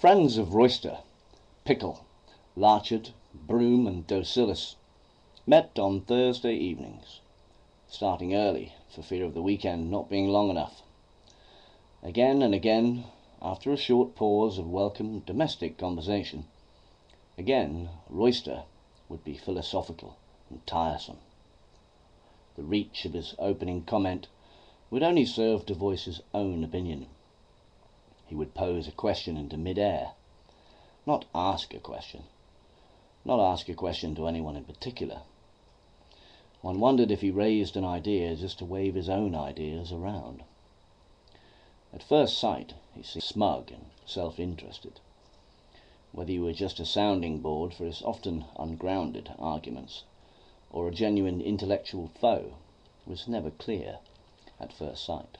Friends of Royster, Pickle, Larchard, Broom and Docilus met on Thursday evenings, starting early for fear of the weekend not being long enough. Again and again, after a short pause of welcome domestic conversation, again Royster would be philosophical and tiresome. The reach of his opening comment would only serve to voice his own opinion. He would pose a question into mid-air, not ask a question to anyone in particular. One wondered if he raised an idea just to wave his own ideas around. At first sight, he seemed smug and self-interested. Whether he were just a sounding board for his often ungrounded arguments, or a genuine intellectual foe, was never clear at first sight.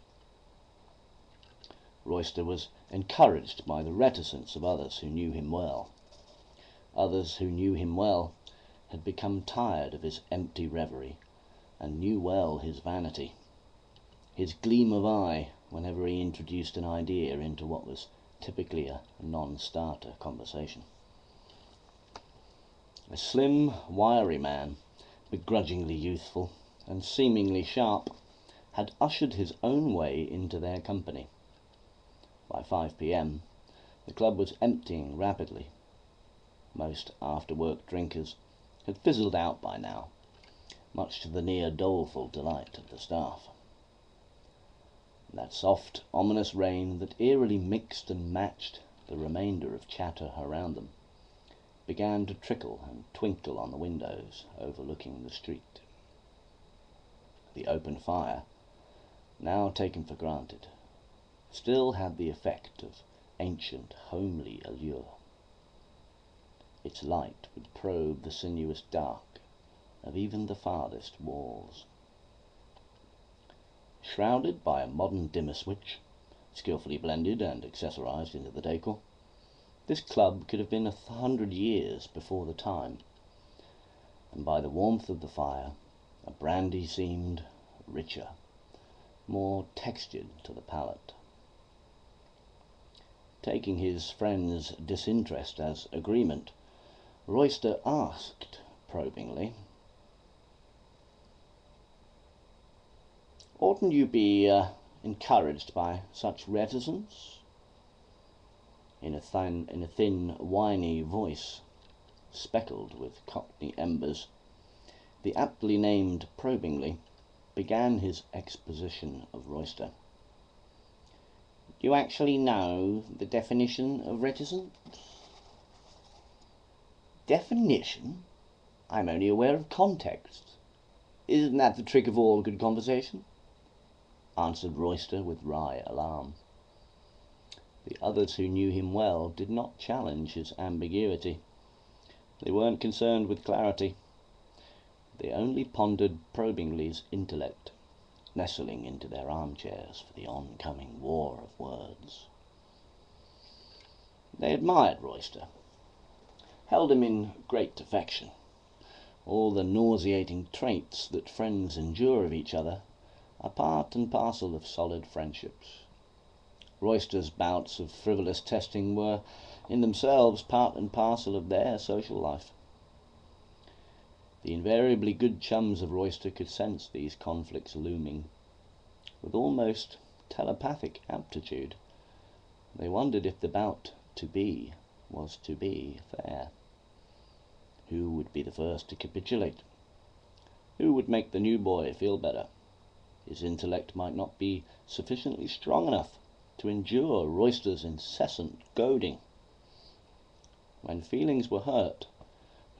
Royster was encouraged by the reticence of others who knew him well. Others who knew him well had become tired of his empty reverie, and knew well his vanity, his gleam of eye whenever he introduced an idea into what was typically a non-starter conversation. A slim, wiry man, begrudgingly youthful and seemingly sharp, had ushered his own way into their company. By 5 p.m, the club was emptying rapidly. Most after-work drinkers had fizzled out by now, much to the near doleful delight of the staff. That soft, ominous rain that eerily mixed and matched the remainder of chatter around them began to trickle and twinkle on the windows overlooking the street. The open fire, now taken for granted, still had the effect of ancient, homely allure. Its light would probe the sinuous dark of even the farthest walls. Shrouded by a modern dimmer switch, skillfully blended and accessorized into the decor, this club could have been 100 years before the time, and by the warmth of the fire, a brandy seemed richer, more textured to the palate. Taking his friend's disinterest as agreement, Royster asked probingly, "Oughtn't you be encouraged by such reticence?" In a thin, whiny voice, speckled with Cockney embers, the aptly named probingly began his exposition of Royster. "Do you actually know the definition of reticence?" "Definition? I'm only aware of context. Isn't that the trick of all good conversation?" answered Royster with wry alarm. The others who knew him well did not challenge his ambiguity. They weren't concerned with clarity. They only pondered probingly's intellect, nestling into their armchairs for the oncoming war of words. They admired Royster, held him in great affection, all the nauseating traits that friends endure of each other are part and parcel of solid friendships. Royster's bouts of frivolous testing were in themselves part and parcel of their social life. The invariably good chums of Royster could sense these conflicts looming. With almost telepathic aptitude, they wondered if the bout to be was to be fair. Who would be the first to capitulate? Who would make the new boy feel better? His intellect might not be sufficiently strong enough to endure Royster's incessant goading. When feelings were hurt,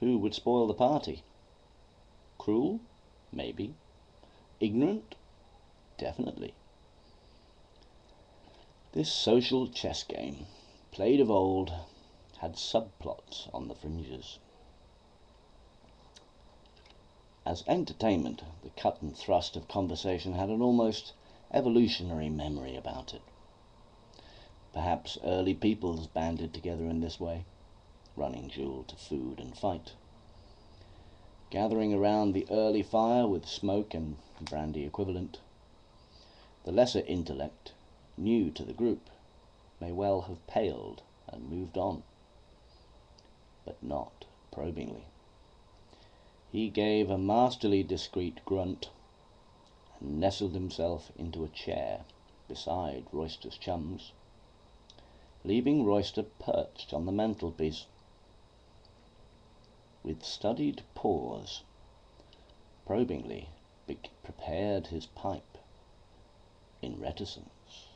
who would spoil the party? Cruel? Maybe. Ignorant? Definitely. This social chess game, played of old, had subplots on the fringes. As entertainment, the cut and thrust of conversation had an almost evolutionary memory about it. Perhaps early peoples banded together in this way, running duel to food and fight. Gathering around the early fire with smoke and brandy equivalent, the lesser intellect, new to the group, may well have paled and moved on, but not probingly. He gave a masterly discreet grunt and nestled himself into a chair beside Royster's chums, leaving Royster perched on the mantelpiece. With studied pause, probingly prepared his pipe in reticence.